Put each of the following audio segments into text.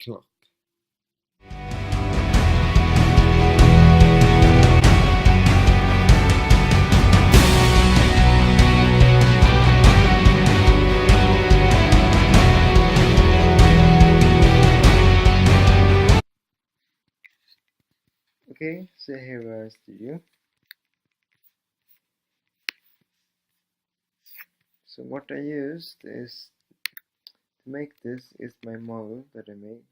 clock. Okay, so here we are in Studio. So what I used is to make this is my model that I made,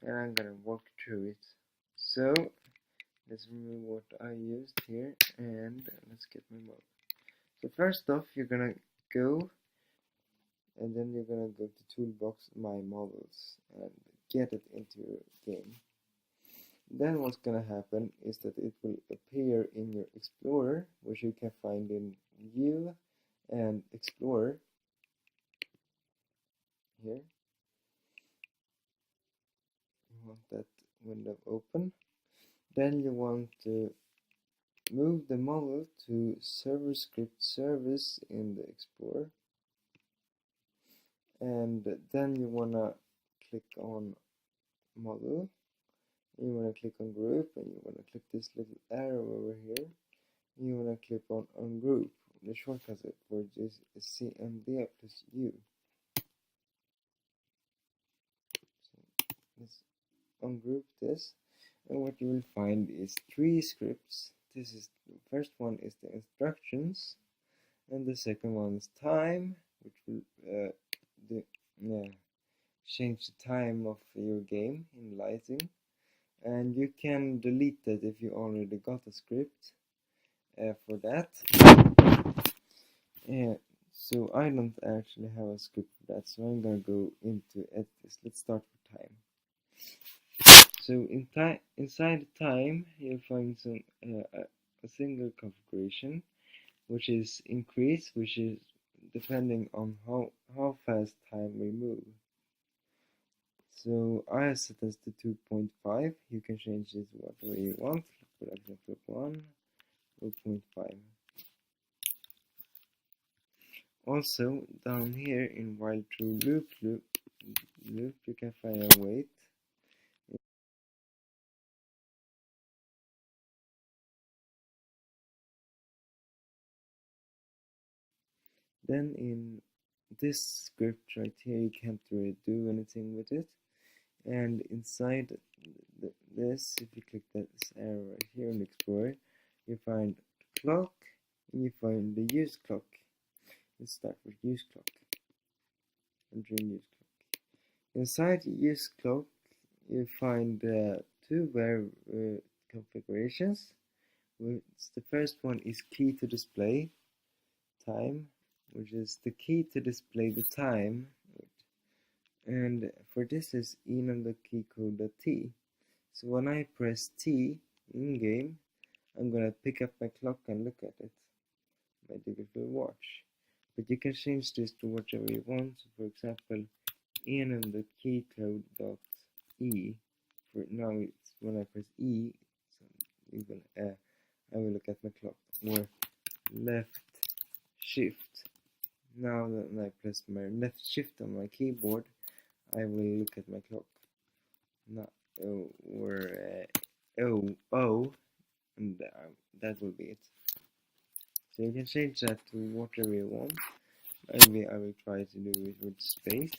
and I'm gonna walk through it. So let's remove what I used here, and let's get my model. So first off, you're gonna go, and then you're gonna go to Toolbox, My Models, and get it into your game. Then what's gonna happen is that it will appear in your Explorer, which you can find in View and Explorer here. You want that window open. Then you want to move the model to Server Script Service in the Explorer, and then you wanna click on Model. You want to click on Group, and you want to click this little arrow over here. You want to click on Group. The shortcut for this is CMD plus U. So let's ungroup this, and what you will find is 3 scripts. This is the first one is the instructions, and the second one is time, which will change the time of your game in lighting. And you can delete that if you already got a script for that. So I don't actually have a script for that, so I'm gonna go into edit this. Let's start with time. So inside time, you'll find some a single configuration, which is increase, which is depending on how fast time we move. So I have set this to 2.5. You can change this whatever you want. For example, 1.5. Also, down here in while true loop, you can find a wait. Then in this script right here, you can't really do anything with it. And inside this, if you click this arrow right here in Explorer, you find clock, and you find the use clock. Let's start with use clock. Enter use clock. Inside use clock, you find 2 configurations. The first one is key to display time, which is the key to display the time, and for this is enum the key code .t. So when I press T in game, I'm gonna pick up my clock and look at it, my digital watch. But you can change this to whatever you want. So for example, enum the key code .e. For now, it's when I press E, so I will look at my clock. Or left shift. Now that I press my left shift on my keyboard, I will look at my clock. Now, O, and that will be it. So you can change that to whatever you want. Maybe I will try to do it with space.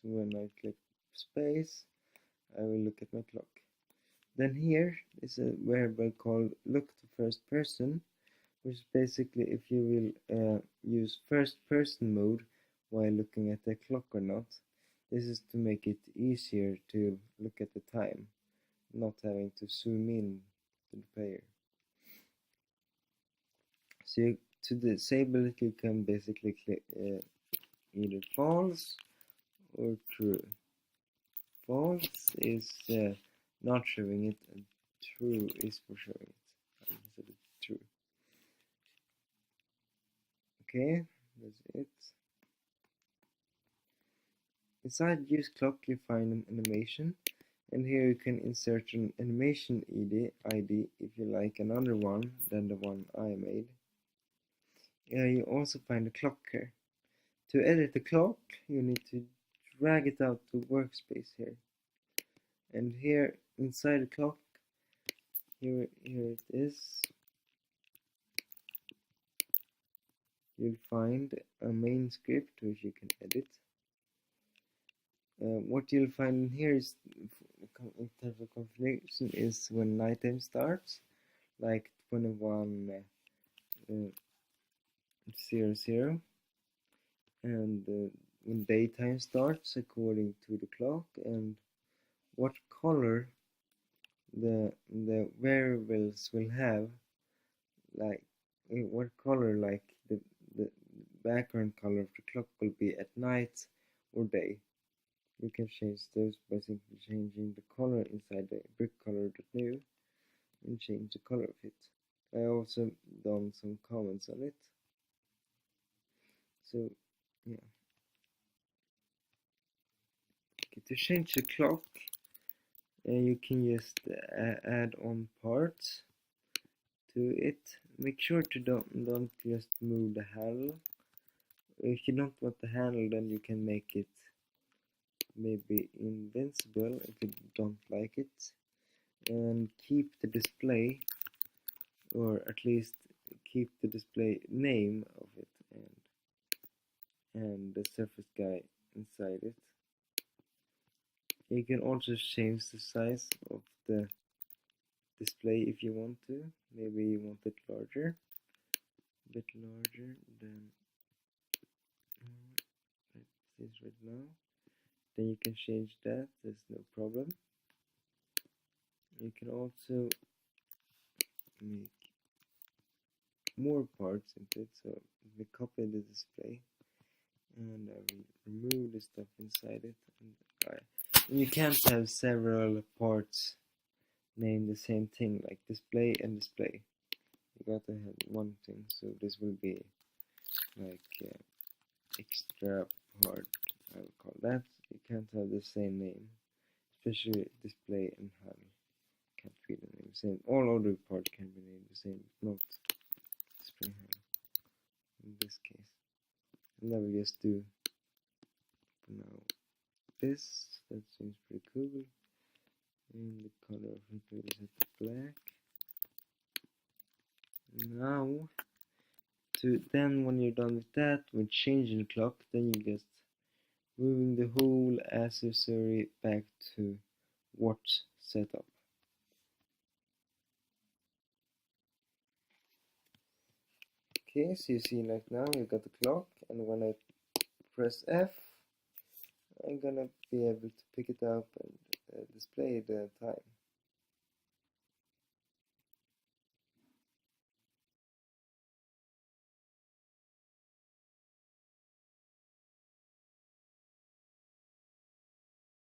So when I click space, I will look at my clock. Then here is a variable called look to first person, which is basically if you will use first person mode while looking at the clock or not. This is to make it easier to look at the time, not having to zoom in to the player. So to disable it, you can basically click either false or true. False is not showing it, and true is for showing it. So it's true. Okay, that's it. Inside use clock, you find an animation, and here you can insert an animation ID if you like another one than the one I made. You also find a clock here. To edit the clock, you need to drag it out to workspace here. And here inside the clock, here it is. You'll find a main script which you can edit. What you'll find in here is, in terms of configuration, is when nighttime starts, like 21:00, and when daytime starts according to the clock, and what color the variables will have, like what color, like the background color of the clock will be at night or day. You can change those by simply changing the color inside the brick color.new and change the color of it. I also done some comments on it. So yeah. Okay, to change the clock, you can just add on parts to it. Make sure to don't just move the handle. If you don't want the handle, then you can make it maybe invincible if you don't like it, and keep the display, or at least keep the display name of it, and the surface guy inside it. You can also change the size of the display if you want to. Maybe you want it larger, a bit larger than it is right now. Then you can change that, there's no problem. You can also make more parts into it, so we copy the display and I will remove the stuff inside it, and you can't have several parts named the same thing, like display and display. You gotta have one thing, so this will be like extra part, I will call that. You can't have the same name, especially display and HUD can't be the name the same. All other parts can be named the same, not display HUD in this case. And I will just do for now this. That seems pretty cool. And the color of it will set to black. Now, then when you're done with that, when changing the clock, then you just moving the whole accessory back to watch setup. Okay, so you see, like now you got the clock, and when I press F, I'm gonna be able to pick it up and display the time.